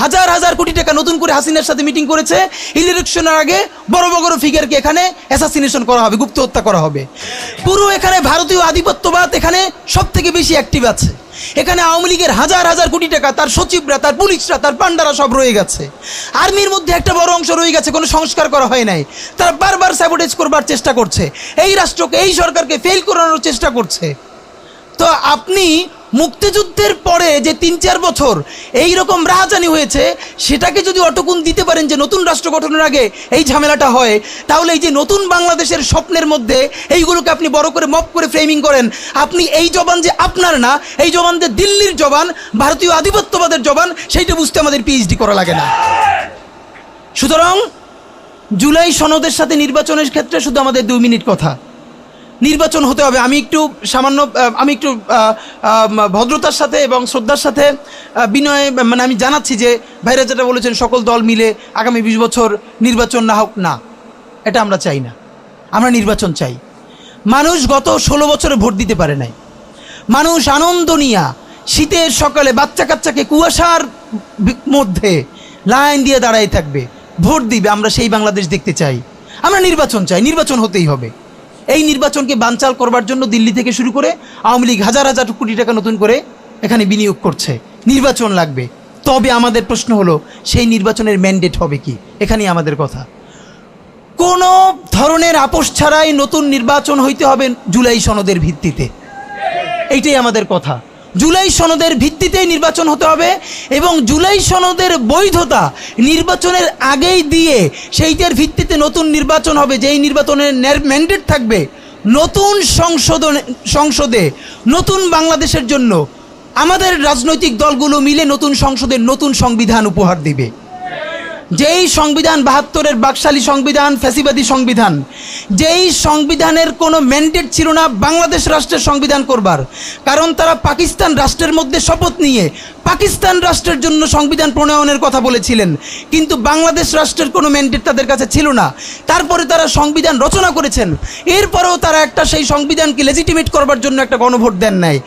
হাজার হাজার কোটি টাকা নতুন করে হাসিনার সাথে মিটিং করেছে, ইলেকশনের আগে বড় বড় ফিগারকে এখানে অ্যাসাসিনেশন করা হবে, গুপ্ত হত্যা করা হবে। পুরো এখানে ভারতীয় আধিপত্যবাদ এখানে সব থেকে বেশি অ্যাক্টিভ আছে। এখানে আওয়ামী লীগের হাজার হাজার কোটি টাকা, তার সচিবরা, তার পুলিশরা, তার পান্ডারা সব রয়ে গেছে। আর্মির মধ্যে একটা বড় অংশ রয়ে গেছে, কোনো সংস্কার করা হয় নাই। তারা বারবার স্যাবোটেজ করবার চেষ্টা করছে, এই রাষ্ট্রকে, এই সরকারকে ফেল করানোর চেষ্টা করছে। তো আপনি মুক্তিযুদ্ধের পরে যে ৩-৪ বছর এই রকম রাহাজানি হয়েছে, সেটাকে যদি অটকুন দিতে পারেন যে নতুন রাষ্ট্র গঠনের আগে এই ঝামেলাটা হয়, তাহলে এই যে নতুন বাংলাদেশের স্বপ্নের মধ্যে এইগুলোকে আপনি বড় করে মপ করে ফ্রেমিং করেন, আপনি এই জবান যে আপনার না, এই জবান যে দিল্লির জবান, ভারতীয় আধিপত্যবাদের জবান, সেইটা বুঝতে আমাদের পিএইচডি করা লাগে না। সুতরাং জুলাই সনদের সাথে নির্বাচনের ক্ষেত্রে শুধু আমাদের 2 মিনিট কথা। নির্বাচন হতে হবে। আমি একটু ভদ্রতার সাথে এবং শ্রদ্ধার সাথে বিনয় আমি জানাচ্ছি যে ভাইরা যেটা বলেছেন সকল দল মিলে আগামী 20 বছর নির্বাচন না হোক, না, এটা আমরা চাই না। আমরা নির্বাচন চাই। মানুষ গত 16 বছরে ভোট দিতে পারে নাই। মানুষ আনন্দ নিয়া শীতের সকালে বাচ্চা কাচ্চাকে কুয়াশার মধ্যে লাইন দিয়ে দাঁড়াই থাকবে, ভোট দিবে। আমরা সেই বাংলাদেশ দেখতে চাই। আমরা নির্বাচন চাই, নির্বাচন হতেই হবে। এই নির্বাচনকে বানচাল করবার জন্য দিল্লি থেকে শুরু করে আওয়ামী লীগ হাজার হাজার কোটি টাকা নতুন করে এখানে বিনিয়োগ করছে। নির্বাচন লাগবে। তবে আমাদের প্রশ্ন হলো, সেই নির্বাচনের ম্যান্ডেট হবে কি? এখানেই আমাদের কথা। কোনো ধরনের আপোষ ছাড়াই নতুন নির্বাচন হইতে হবে জুলাই সনদের ভিত্তিতে। এইটাই আমাদের কথা। জুলাই সনদের ভিত্তিতেই নির্বাচন হতে হবে এবং জুলাই সনদের বৈধতা নির্বাচনের আগেই দিয়ে সেইটার ভিত্তিতে নতুন নির্বাচন হবে, যেই নির্বাচনের ম্যান্ডেট থাকবে নতুন সংসদে নতুন বাংলাদেশের জন্য আমাদের রাজনৈতিক দলগুলো মিলে নতুন সংসদের নতুন সংবিধান উপহার দিবে। যেই সংবিধান 72-এর বাকশালী সংবিধান, ফ্যাসিবাদী সংবিধান, যেই সংবিধানের কোনো ম্যান্ডেট ছিল না বাংলাদেশ রাষ্ট্রের সংবিধান করবার, কারণ তারা পাকিস্তান রাষ্ট্রের মধ্যে শপথ নিয়ে পাকিস্তান রাষ্ট্রের জন্য সংবিধান প্রণয়নের কথা বলেছিলেন, কিন্তু বাংলাদেশ রাষ্ট্রের কোনো ম্যান্ডেট তাদের কাছে ছিল না। তারপরে তারা সংবিধান রচনা করেছেন, এরপরেও তারা একটা সেই সংবিধানকে লেজিটিমেট করবার জন্য একটা গণভোট দেন নাই।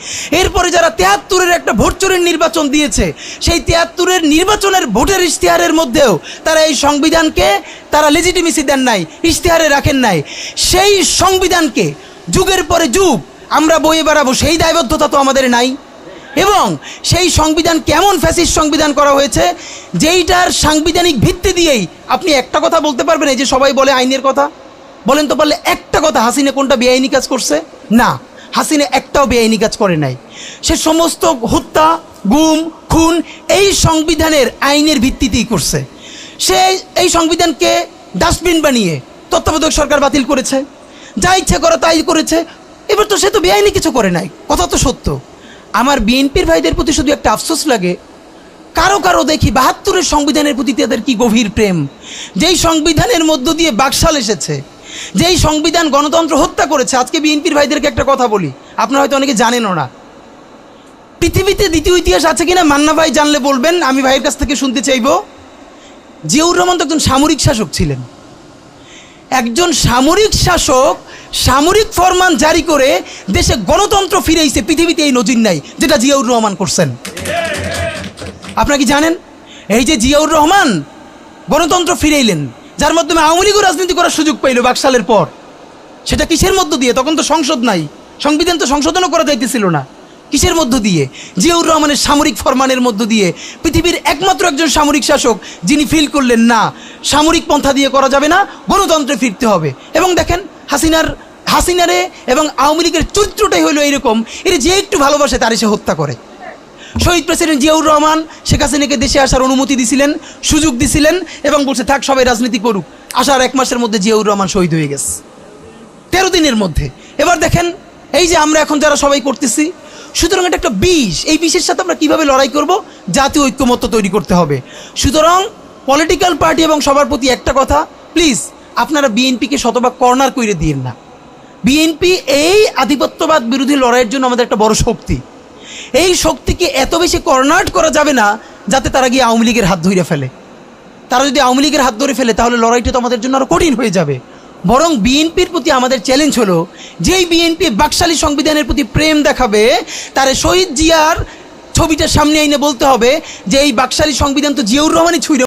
এরপরে যারা 73-এর একটা ভোট চোরের নির্বাচন দিয়েছে, সেই 73-এর নির্বাচনের ভোটের ইশতেহারের মধ্যেও তারা এই সংবিধানকে তারা লেজিটিমেসি দেন নাই, ইশতেহারে রাখেন নাই। সেই সংবিধানকে যুগের পরে যুগ আমরা বয়ে বেড়াবো, সেই দায়বদ্ধতা তো আমাদের নাই। এবং সেই সংবিধান কেমন ফ্যাসিস্ট সংবিধান করা হয়েছে, যেইটার সাংবিধানিক ভিত্তি দিয়েই আপনি একটা কথা বলতে পারবেন। এই যে সবাই বলে আইনের কথা, বলেন তো পারলে একটা কথা, হাসিনা কোনটা বেআইনি কাজ করছে? না, হাসিনা একটাও বেআইনি কাজ করে নাই। সে সমস্ত হত্যা, গুম, খুন এই সংবিধানের আইনের ভিত্তিতেই করছে। সে এই সংবিধানকে ডাস্টবিন বানিয়ে তত্ত্বাবধায়ক সরকার বাতিল করেছে, যা ইচ্ছে করে তাই করেছে। এবার তো সে তো বেআইনি কিছু করে নাই, কথা তো সত্য। আমার বিএনপির ভাইদের প্রতি শুধু একটা আফসোস লাগে, কারো কারো দেখি 72-এর সংবিধানের প্রতি তাদের কি গভীর প্রেম। যেই সংবিধানের মধ্য দিয়ে বাকশাল এসেছে, যেই সংবিধান গণতন্ত্র হত্যা করেছে। আজকে বিএনপির ভাইদেরকে একটা কথা বলি, আপনারা হয়তো অনেকে জানেনও না। পৃথিবীতে দ্বিতীয় ইতিহাস আছে কিনা মান্না ভাই জানলে বলবেন, আমি ভাইয়ের কাছ থেকে শুনতে চাইব। জিয়াউর রহমান তো একজন সামরিক শাসক ছিলেন। একজন সামরিক শাসক সামরিক ফরমান জারি করে দেশে গণতন্ত্র ফিরেইছে, পৃথিবীতে এই নজির নাই যেটা জিয়াউর রহমান করছেন। আপনারা কি জানেন? এই যে জিয়াউর রহমান গণতন্ত্র ফিরাইলেন, যার মাধ্যমে আওয়ামী লীগও রাজনীতি করার সুযোগ পাইল বাকশালের পর, সেটা কিসের মধ্য দিয়ে? তখন তো সংসদ নাই, সংবিধান তো সংশোধনও করা যাইতেছিল না। কিসের মধ্য দিয়ে? জিয়াউর রহমানের সামরিক ফরমানের মধ্য দিয়ে। পৃথিবীর একমাত্র একজন সামরিক শাসক যিনি ফিল করলেন না, সামরিক পন্থা দিয়ে করা যাবে না, গণতন্ত্রে ফিরতে হবে। এবং দেখেন হাসিনারে এবং আওয়ামী লীগের চরিত্রটাই হলো এইরকম, এর যে একটু ভালোবাসে তার সে হত্যা করে। শহীদ প্রেসিডেন্ট জিয়াউর রহমান শেখ হাসিনাকে দেশে আসার অনুমতি দিছিলেন, সুযোগ দিছিলেন এবং বলছে থাক সবাই রাজনীতি করুক। আসার 1 মাসের মধ্যে জিয়াউর রহমান শহীদ হয়ে গেছে, 13 দিনের মধ্যে। এবার দেখেন এই যে আমরা এখন যারা সবাই করতেছি, সুতরাং এটা একটা বিষ। এই বিষের সাথে আমরা কীভাবে লড়াই করব? জাতীয় ঐক্যমত্য তৈরি করতে হবে। সুতরাং পলিটিক্যাল পার্টি এবং সবার প্রতি একটা কথা, প্লিজ আপনারা বিএনপিকে শতভাগ কর্নার করে দিয়েন না। বিএনপি এই আধিপত্যবাদ বিরোধী লড়াইয়ের জন্য আমাদের একটা বড় শক্তি। এই শক্তিকে এত বেশি কর্নার করা যাবে না যাতে তারা গিয়ে আওয়ামী লীগের হাত ধরে ফেলে। তারা যদি আওয়ামী লীগের হাত ধরে ফেলে তাহলে লড়াইটা তো আমাদের জন্য আরও কঠিন হয়ে যাবে। বরং বিএনপির প্রতি আমাদের চ্যালেঞ্জ হলো, যেই বিএনপি বাকশালী সংবিধানের প্রতি প্রেম দেখাবে, তার শহীদ জিয়ার ছবিটা সামনে এনে বলতে হবে যে এই বাকশালী সংবিধান তো জিয়াউর রহমানই ছুঁড়ে